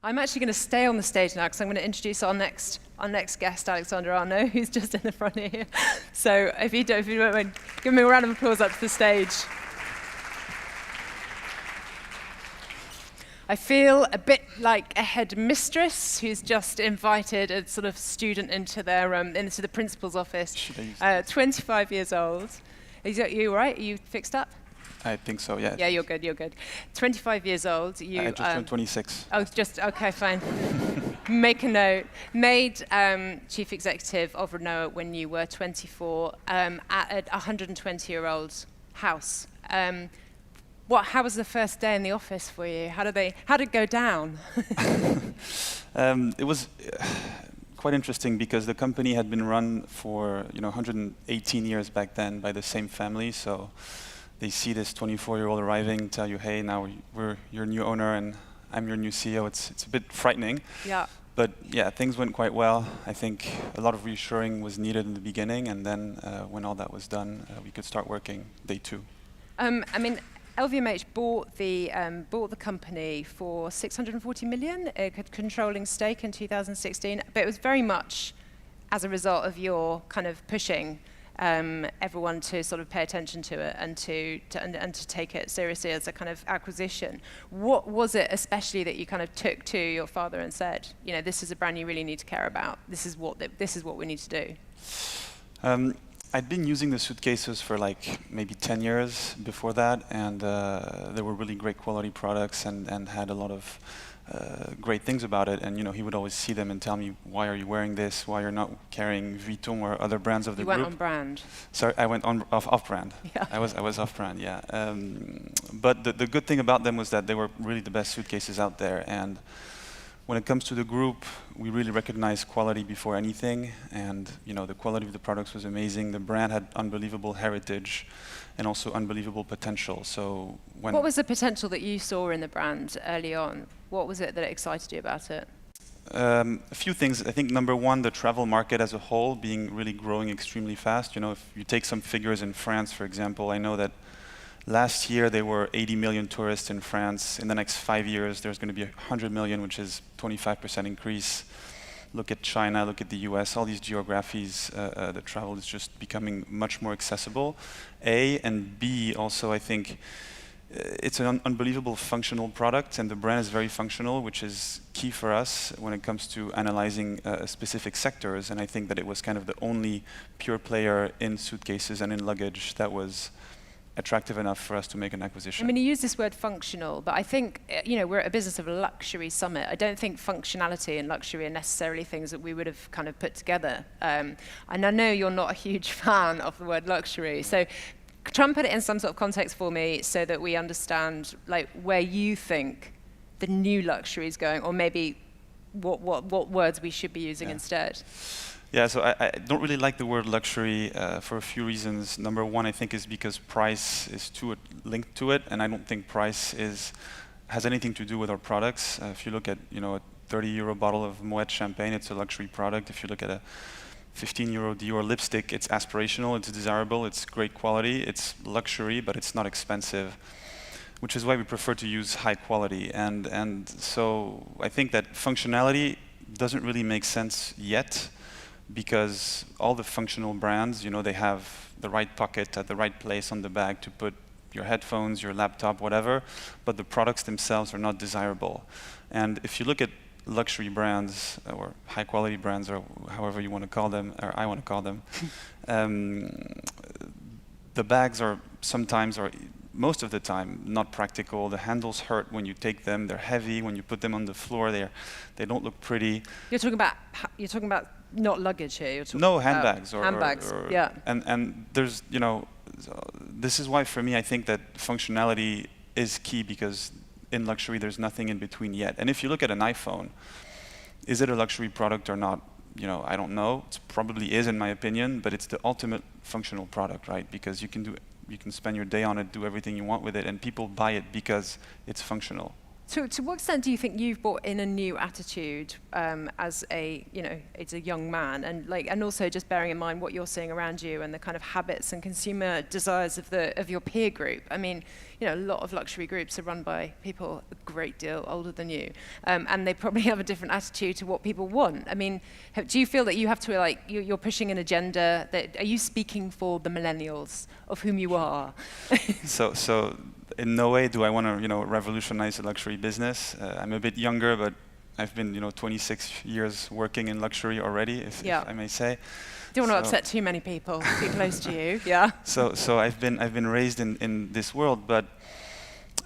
I'm actually going to stay on the stage now because I'm going to introduce our next guest, Alexandre Arnault, who's just in the front here. So if you don't mind, give me a round of applause up to the stage. I feel a bit like a headmistress who's just invited a sort of student into their into the principal's office. 25 years old. You all right? Are you fixed up? I think so, yeah. Yeah, you're good, you're good. 25 years old. You, I just turned 26. Oh, okay, fine. Make a note. Made chief executive of Renault when you were 24 at a 120-year-old house. How was the first day in the office for you? How did it go down? It was quite interesting because the company had been run for 118 years back then by the same family. So they see this 24-year-old arriving, tell you, hey, now we're your new owner and I'm your new CEO. It's a bit frightening. Yeah. But yeah, things went quite well. I think a lot of reassuring was needed in the beginning, and then when all that was done, we could start working day two. I mean, LVMH bought the company for 640 million, a controlling stake in 2016, but it was very much as a result of your kind of pushing everyone to sort of pay attention to it and to take it seriously as a kind of acquisition. What was it especially that you kind of took to your father and said, this is a brand you really need to care about. This is what we need to do. I'd been using the suitcases for like maybe 10 years before that, and they were really great quality products and had a lot of great things about it. And he would always see them and tell me, why are you wearing this? Why you're not carrying Vuitton or other brands of the group? You went on brand. Sorry, I went on off brand. Yeah. I was off brand, yeah. But the good thing about them was that they were really the best suitcases out there. And when it comes to the group, we really recognize quality before anything, and the quality of the products was amazing. The brand had unbelievable heritage and also unbelievable potential. So what was the potential that you saw in the brand early on? What was it that excited you about it? A few things. I think number one, the travel market as a whole being really growing extremely fast. If you take some figures in France, for example, I know that last year, there were 80 million tourists in France. In the next 5 years, there's going to be 100 million, which is 25% increase. Look at China, look at the US, all these geographies, the travel is just becoming much more accessible. A, and B, also, I think it's an unbelievable functional product, and the brand is very functional, which is key for us when it comes to analyzing specific sectors. And I think that it was kind of the only pure player in suitcases and in luggage that was attractive enough for us to make an acquisition. I mean, you use this word functional, but I think, we're at a business of a luxury summit. I don't think functionality and luxury are necessarily things that we would have kind of put together. And I know you're not a huge fan of the word luxury. So try and put it in some sort of context for me so that we understand where you think the new luxury is going, or maybe what words we should be using instead. Yeah, so I don't really like the word luxury for a few reasons. Number one, I think, is because price is too linked to it, and I don't think price has anything to do with our products. If you look at a 30-euro bottle of Moet champagne, it's a luxury product. If you look at a 15-euro Dior lipstick, it's aspirational, it's desirable, it's great quality, it's luxury, but it's not expensive, which is why we prefer to use high quality. And so I think that functionality doesn't really make sense yet, because all the functional brands, they have the right pocket at the right place on the bag to put your headphones, your laptop, whatever, but the products themselves are not desirable. And if you look at luxury brands, or high-quality brands, or however you want to call them, or I want to call them, the bags are sometimes, or most of the time, not practical. The handles hurt when you take them. They're heavy. When you put them on the floor, they don't look pretty. You're talking about not luggage here. You're talking no, handbags. Handbags. Yeah. And there's this is why for me I think that functionality is key, because in luxury there's nothing in between yet. And if you look at an iPhone, is it a luxury product or not? I don't know. It probably is, in my opinion, but it's the ultimate functional product, right? Because you can spend your day on it, do everything you want with it, and people buy it because it's functional. To what extent do you think you've brought in a new attitude as a young man, and also just bearing in mind what you're seeing around you and the kind of habits and consumer desires of your peer group? I mean, a lot of luxury groups are run by people a great deal older than you, and they probably have a different attitude to what people want. I mean, do you feel that you have to you're pushing an agenda? Are you speaking for the millennials, of whom you are? So in no way do I want to, revolutionize the luxury business. I'm a bit younger, but I've been, 26 years working in luxury already, if I may say. Don't want to upset too many people too close to you. Yeah. So I've been raised in this world, but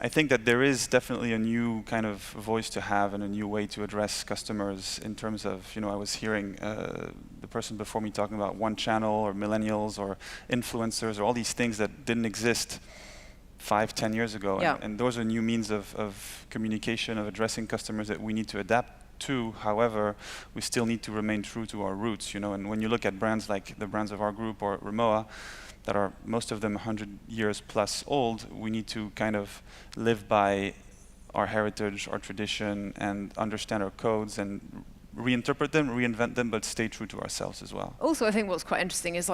I think that there is definitely a new kind of voice to have and a new way to address customers in terms of, I was hearing the person before me talking about one channel or millennials or influencers or all these things that didn't exist 5-10 years ago, and those are new means of communication, of addressing customers that we need to adapt to. However, we still need to remain true to our roots, and when you look at brands like the brands of our group or Rimowa, that are most of them 100 years plus old, we need to kind of live by our heritage, our tradition, and understand our codes and reinterpret them, reinvent them, but stay true to ourselves as well. Also, I think what's quite interesting is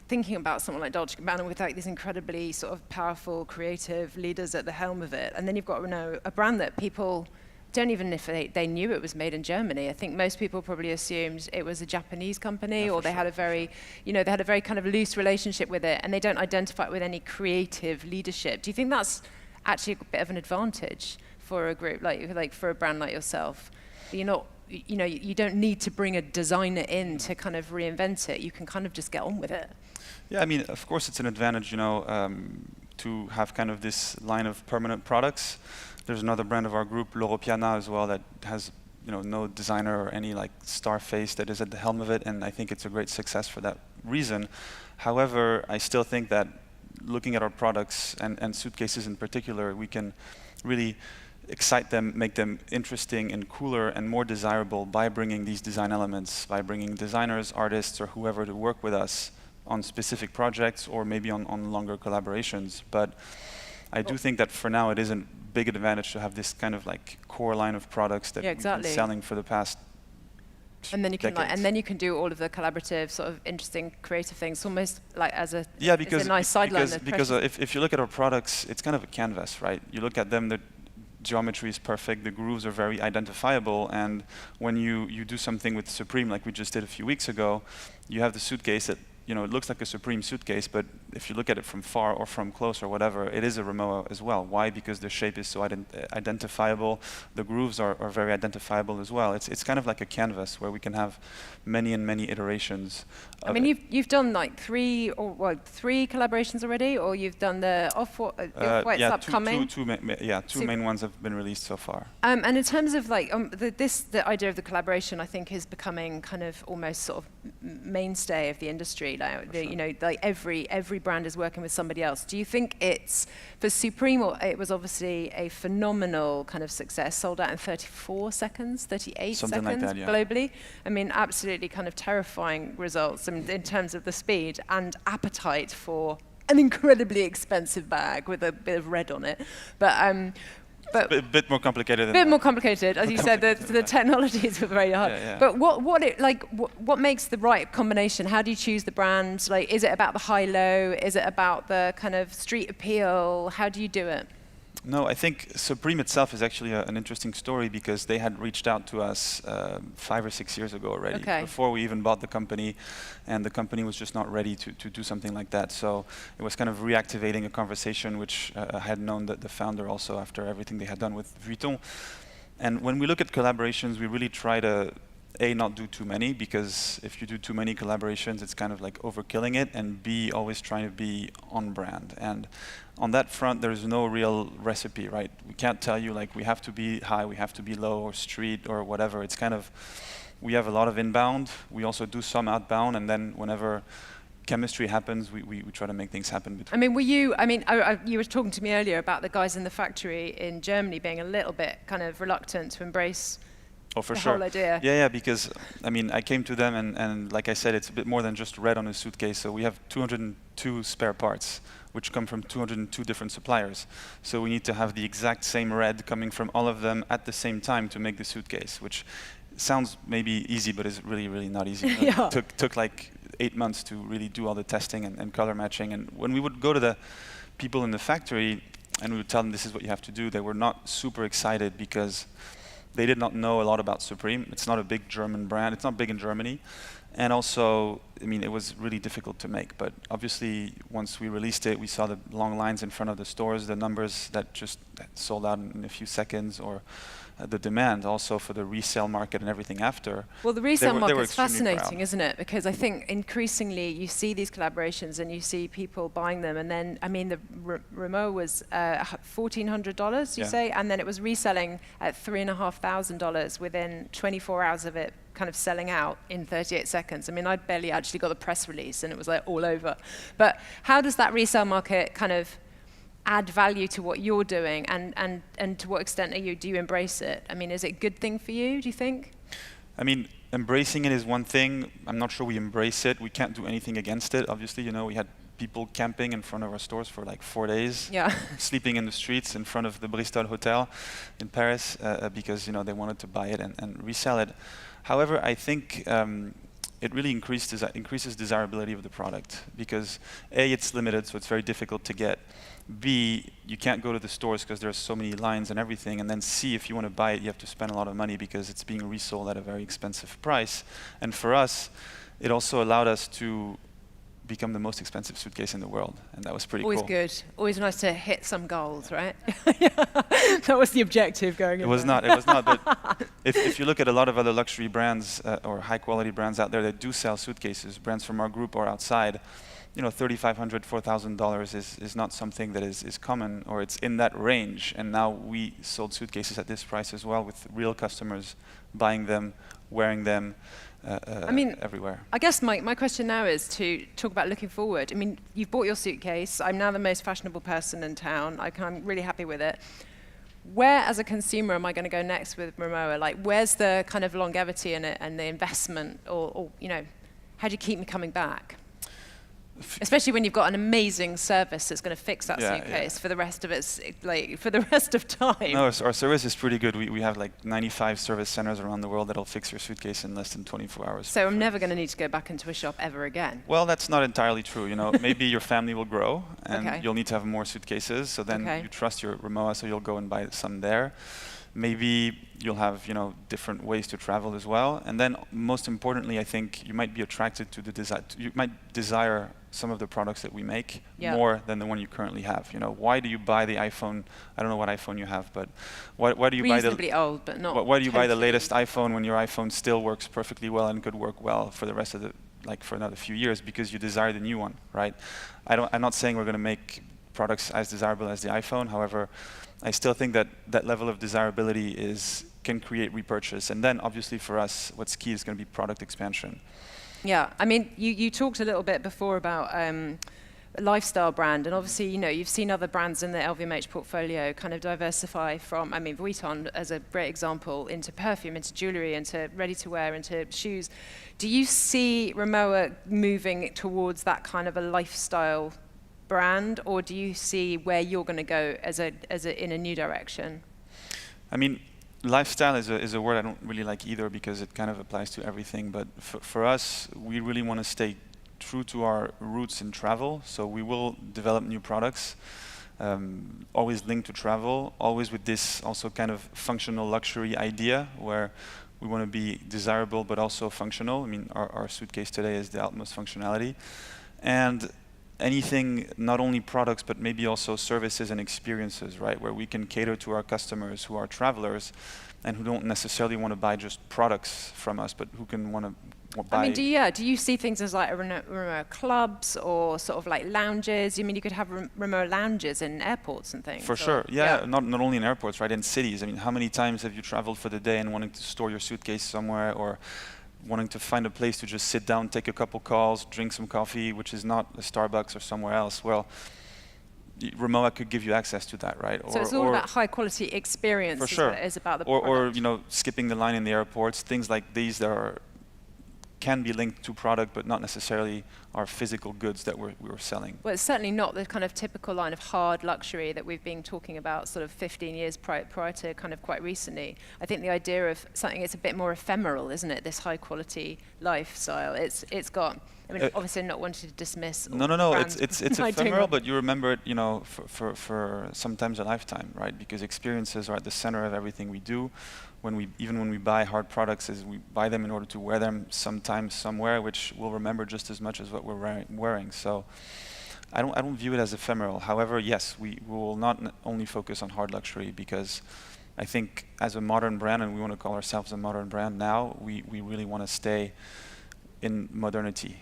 thinking about someone like Dolce & Gabbana with these incredibly sort of powerful, creative leaders at the helm of it, and then you've got a brand that people don't even if they knew it was made in Germany. I think most people probably assumed it was a Japanese company, or they had a very, they had a very kind of loose relationship with it, and they don't identify it with any creative leadership. Do you think that's actually a bit of an advantage for a group like for a brand like yourself? You're not, you don't need to bring a designer in to kind of reinvent it. You can kind of just get on with it. Yeah, I mean, of course, it's an advantage, to have kind of this line of permanent products. There's another brand of our group, Loro Piana, as well, that has, no designer or any star face that is at the helm of it, and I think it's a great success for that reason. However, I still think that looking at our products and suitcases in particular, we can really excite them, make them interesting and cooler and more desirable by bringing these design elements, by bringing designers, artists, or whoever to work with us on specific projects or maybe on longer collaborations. But I do think that for now it is a big advantage to have this kind of core line of products that we've been selling for the past and then you can decades. and then you can do all of the collaborative sort of interesting creative things almost as a because as a nice sideline. Because if you look at our products, it's kind of a canvas, right? You look at them, the geometry is perfect, the grooves are very identifiable, and when you do something with Supreme like we just did a few weeks ago, you have the suitcase that it looks like a Supreme suitcase, but if you look at it from far or from close or whatever, it is a Rimowa as well. Why? Because the shape is so identifiable. The grooves are very identifiable as well. It's kind of like a canvas where we can have many and many iterations. I mean, you've done 3 collaborations already, or you've done the Off-White's upcoming. Two main ones have been released so far. And in terms of the idea of the collaboration, I think is becoming kind of almost sort of mainstay of the industry. Every brand is working with somebody else. Do you think it's for Supreme? It was obviously a phenomenal kind of success, sold out in 34 seconds, 38 Something seconds like that, yeah. globally. I mean, absolutely kind of terrifying results in terms of the speed and appetite for an incredibly expensive bag with a bit of red on it. But a bit more complicated than a bit more complicated, as you said. The technologies were very hard. Yeah. But what makes the right combination? How do you choose the brand? Is it about the high-low? Is it about the kind of street appeal? How do you do it? No, I think Supreme itself is actually an interesting story because they had reached out to us 5 or 6 years ago already, before we even bought the company, and the company was just not ready to do something like that. So it was kind of reactivating a conversation which I had known that the founder also after everything they had done with Vuitton. And when we look at collaborations, we really try to not do too many, because if you do too many collaborations, it's kind of like overkilling it, and B, always trying to be on brand. And on that front, there's no real recipe, right? We can't tell you we have to be high, we have to be low, or street, or whatever. It's kind of, we have a lot of inbound, we also do some outbound, and then whenever chemistry happens, we try to make things happen between. You were talking to me earlier about the guys in the factory in Germany being a little bit kind of reluctant to embrace for the sure. whole idea. Yeah, because I came to them and like I said, it's a bit more than just red on a suitcase. So we have 202 spare parts, which come from 202 different suppliers. So we need to have the exact same red coming from all of them at the same time to make the suitcase, which sounds maybe easy, but is really, really not easy. Yeah. It took like 8 months to really do all the testing and color matching. And when we would go to the people in the factory and we would tell them this is what you have to do, they were not super excited because they did not know a lot about Supreme. It's not a big German brand. It's not big in Germany. And also, I mean, it was really difficult to make. But obviously, once we released it, we saw the long lines in front of the stores, the numbers that just sold out in a few seconds, or the demand also for the resale market and everything after. Well, the resale market's fascinating, fascinating, isn't it? Because I think increasingly you see these collaborations and you see people buying them, and then, I mean, the Remo was $1,400, you say, and then it was reselling at $3,500 within 24 hours of it kind of selling out in 38 seconds. I mean, I'd barely actually got the press release and it was like all over. But how does that resale market kind of add value to what you're doing, and to what extent do you embrace it? I mean, is it a good thing for you, do you think? I mean, embracing it is one thing. I'm not sure we embrace it. We can't do anything against it. Obviously, you know, we had people camping in front of our stores for like 4 days, sleeping in the streets in front of the Bristol Hotel in Paris because, you know, they wanted to buy it and resell it. However, I think it really increases desirability of the product because A, it's limited, so it's very difficult to get. B, you can't go to the stores because there's so many lines and everything. And then C, if you want to buy it, you have to spend a lot of money because it's being resold at a very expensive price. And for us, it also allowed us to become the most expensive suitcase in the world, and that was pretty cool. Always good. Always nice to hit some goals, right? That was the objective going in. It was not. But if you look at a lot of other luxury brands or high-quality brands out there that do sell suitcases, brands from our group or outside, you know, $3,500, $4,000 is not something that is common, or it's in that range. And now we sold suitcases at this price as well, with real customers buying them, wearing them. I mean, everywhere. I guess my question now is to talk about looking forward. I mean, you've bought your suitcase. I'm now the most fashionable person in town. I'm really happy with it. Where, as a consumer, am I going to go next with Rimowa? Like, where's the kind of longevity in it and the investment, or you know, how do you keep me coming back? Especially when you've got an amazing service that's going to fix that suitcase for the rest of its, like, for the rest of time. No, our service is pretty good. We have like 95 service centers around the world that'll fix your suitcase in less than 24 hours. So I'm never going to need to go back into a shop ever again. Well, that's not entirely true. You know, maybe your family will grow and you'll need to have more suitcases. So then you trust your Rimowa, so you'll go and buy some there. Maybe you'll have, you know, different ways to travel as well. And then most importantly, I think you might be attracted to the desire. You might desire some of the products that we make more than the one you currently have. You know, why do you buy the iPhone? I don't know what iPhone you have, but why do you buy the reasonably old, but not. Why do you buy the latest iPhone when your iPhone still works perfectly well and could work well for the rest of the, like, for another few years? Because you desire the new one, right? I'm not saying we're going to make products as desirable as the iPhone. However, I still think that that level of desirability can create repurchase. And then obviously for us, what's key is going to be product expansion. Yeah, I mean, you talked a little bit before about a lifestyle brand, and obviously, you know, you've seen other brands in the LVMH portfolio kind of diversify from, I mean, Vuitton as a great example, into perfume, into jewelry, into ready-to-wear, into shoes. Do you see Rimowa moving towards that kind of a lifestyle brand, or do you see where you're going to go in a new direction? I mean, lifestyle is a word I don't really like either, because it kind of applies to everything. But for us, we really want to stay true to our roots in travel. So we will develop new products, always linked to travel, always with this also kind of functional luxury idea, where we want to be desirable but also functional. I mean, our suitcase today is the utmost functionality. And anything, not only products, but maybe also services and experiences, right? Where we can cater to our customers who are travelers and who don't necessarily want to buy just products from us, but who can want to buy. I mean, do you see things as like Rimowa clubs or sort of like lounges? I mean, you could have Rimowa lounges in airports and things. For sure, yeah. Not only in airports, right? In cities. I mean, how many times have you traveled for the day and wanting to store your suitcase somewhere, or wanting to find a place to just sit down, take a couple calls, drink some coffee, which is not a Starbucks or somewhere else? Well, Rimowa could give you access to that, right? So it's all about high quality experience. For sure. Is about the or you know, skipping the line in the airports, things like these that are can be linked to product, but not necessarily our physical goods that we were selling. Well, it's certainly not the kind of typical line of hard luxury that we've been talking about sort of 15 years prior to kind of quite recently. I think the idea of something that's a bit more ephemeral, isn't it? This high quality lifestyle. It's got, I mean, obviously not wanting to dismiss. No. It's ephemeral, but you remember it, for sometimes a lifetime, right? Because experiences are at the center of everything we do. Even when we buy hard products, we buy them in order to wear them sometime, somewhere, which we'll remember just as much as what we're wearing. So I don't view it as ephemeral. However, yes, we will not only focus on hard luxury, because I think as a modern brand, and we want to call ourselves a modern brand now, we really want to stay in modernity,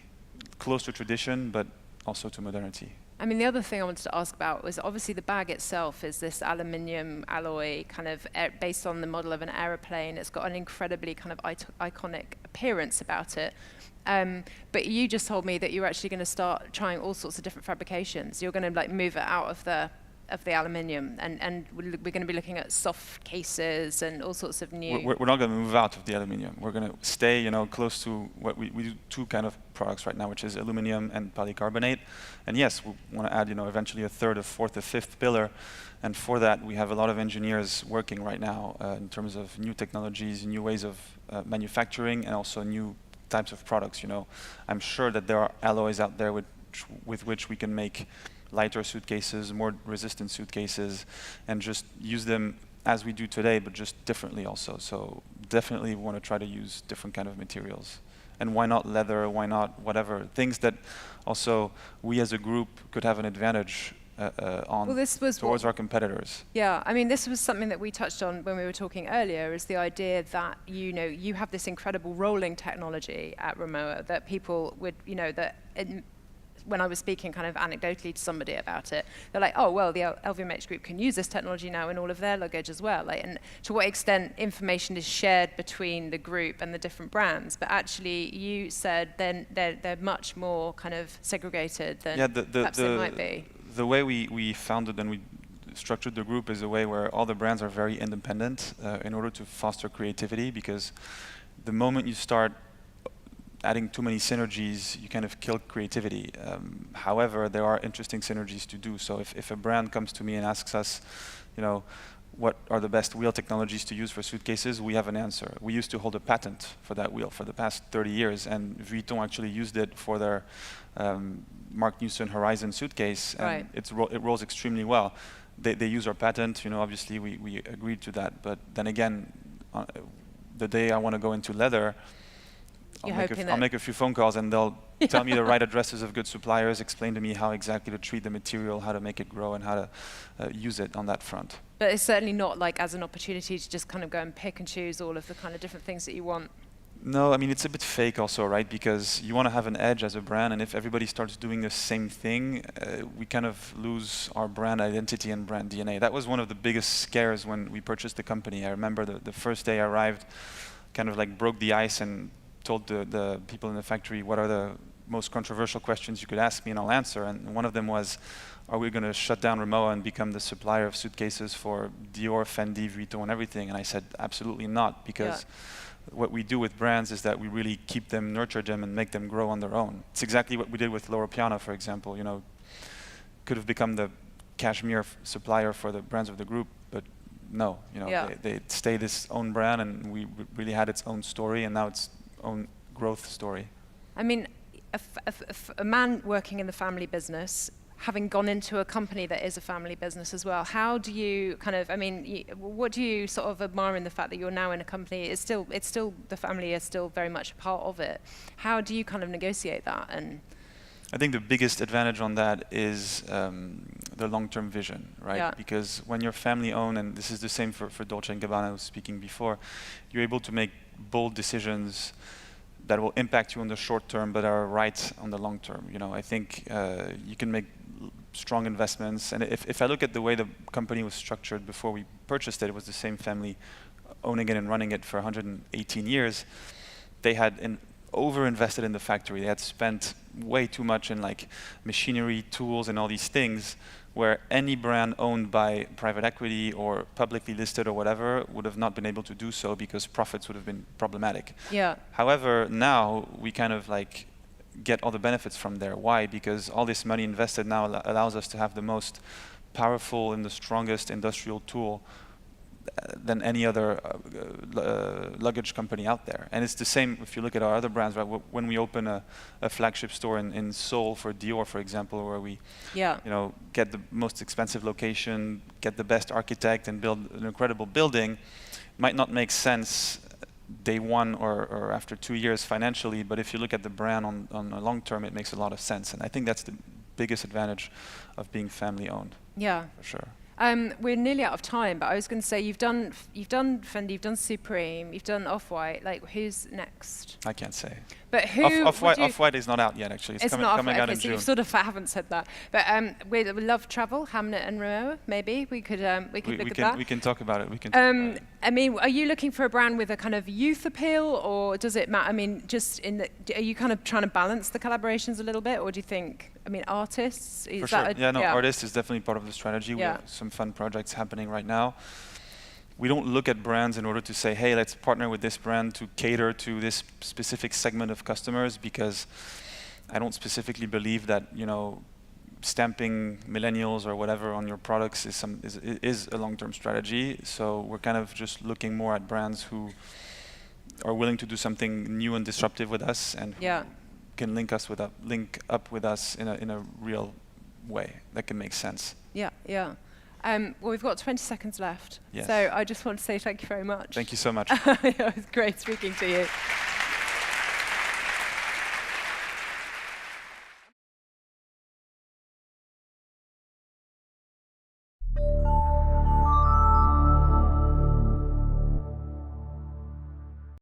close to tradition, but also to modernity. I mean, the other thing I wanted to ask about was obviously the bag itself is this aluminium alloy kind of based on the model of an aeroplane. It's got an incredibly kind of iconic appearance about it. But you just told me that you're actually going to start trying all sorts of different fabrications. You're going to like move it out of the aluminium, and we're going to be looking at soft cases and all sorts of new. We're not going to move out of the aluminium. We're going to stay, close to what we do. Two kind of products right now, which is aluminum and polycarbonate. And yes, we want to add, eventually a third, a fourth, a fifth pillar. And for that, we have a lot of engineers working right now in terms of new technologies, new ways of manufacturing, and also new types of products. I'm sure that there are alloys out there with which we can make lighter suitcases, more resistant suitcases, and just use them as we do today, but just differently also. So definitely we want to try to use different kind of materials. And why not leather, why not whatever, things that also we as a group could have an advantage on towards our competitors. Yeah, I mean, this was something that we touched on when we were talking earlier, is the idea that, you have this incredible rolling technology at Rimowa that people would, when I was speaking kind of anecdotally to somebody about it, they're like, oh, well, the LVMH group can use this technology now in all of their luggage as well. And to what extent information is shared between the group and the different brands. But actually, you said then they're much more kind of segregated than perhaps they might be. The way we founded and we structured the group is a way where all the brands are very independent in order to foster creativity, because the moment you start adding too many synergies, you kind of kill creativity. However, there are interesting synergies to do. So if a brand comes to me and asks us, what are the best wheel technologies to use for suitcases, we have an answer. We used to hold a patent for that wheel for the past 30 years, and Vuitton actually used it for their Mark Newson Horizon suitcase, and it rolls extremely well. They use our patent, obviously we agreed to that, but then again, the day I want to go into leather, I'll make a few phone calls and they'll tell me the right addresses of good suppliers, explain to me how exactly to treat the material, how to make it grow, and how to use it on that front. But it's certainly not like as an opportunity to just kind of go and pick and choose all of the kind of different things that you want. No, I mean, it's a bit fake also, right? Because you want to have an edge as a brand, and if everybody starts doing the same thing, we kind of lose our brand identity and brand DNA. That was one of the biggest scares when we purchased the company. I remember the first day I arrived, kind of like broke the ice and told the people in the factory what are the most controversial questions you could ask me and I'll answer. And one of them was, are we going to shut down Rimowa and become the supplier of suitcases for Dior, Fendi, Vuitton, and everything? And I said, absolutely not, because what we do with brands is that we really keep them, nurture them, and make them grow on their own. It's exactly what we did with Loro Piana, for example. Could have become the cashmere supplier for the brands of the group, but no, they stayed its own brand, and we really had its own story, and now it's own growth story. I mean, a man working in the family business, having gone into a company that is a family business as well, how do you kind of, what do you sort of admire in the fact that you're now in a company, it's still the family is still very much a part of it. How do you kind of negotiate that? And I think the biggest advantage on that is the long-term vision, right? Yeah. Because when you're family-owned, and this is the same for Dolce & Gabbana, I was speaking before, you're able to make bold decisions that will impact you in the short term, but are right on the long term. I think you can make strong investments. And if I look at the way the company was structured before we purchased it, it was the same family owning it and running it for 118 years. They had over-invested in the factory. They had spent way too much in like machinery, tools, and all these things, where any brand owned by private equity or publicly listed or whatever would have not been able to do so because profits would have been problematic. Yeah. However, now we kind of like get all the benefits from there. Why? Because all this money invested now allows us to have the most powerful and the strongest industrial tool than any other luggage company out there. And it's the same if you look at our other brands, right? When we open a flagship store in Seoul for Dior, for example, where we get the most expensive location, get the best architect and build an incredible building, might not make sense day one or after 2 years financially, but if you look at the brand on a long term, it makes a lot of sense. And I think that's the biggest advantage of being family owned. Yeah. For sure. We're nearly out of time, but I was going to say you've done Fendi, you've done Supreme, you've done Off-White. Like, who's next? I can't say. But who? Off-White is not out yet. Actually, it's coming out in so June. You sort of haven't said that. But we love travel. Hamnet and Rimowa. Maybe we could look at that. We can talk about it. I mean, are you looking for a brand with a kind of youth appeal, or does it matter? I mean, are you kind of trying to balance the collaborations a little bit, or do you think? I mean, artists. For sure. Artists is definitely part of the strategy. We have some fun projects happening right now. We don't look at brands in order to say, hey, let's partner with this brand to cater to this specific segment of customers, because I don't specifically believe that, stamping millennials or whatever on your products is a long-term strategy. So we're kind of just looking more at brands who are willing to do something new and disruptive with us, and who can link up with us in a real way that can make sense. Yeah, yeah. Well, we've got 20 seconds left. Yes. So I just want to say thank you very much. Thank you so much. It was great speaking to you.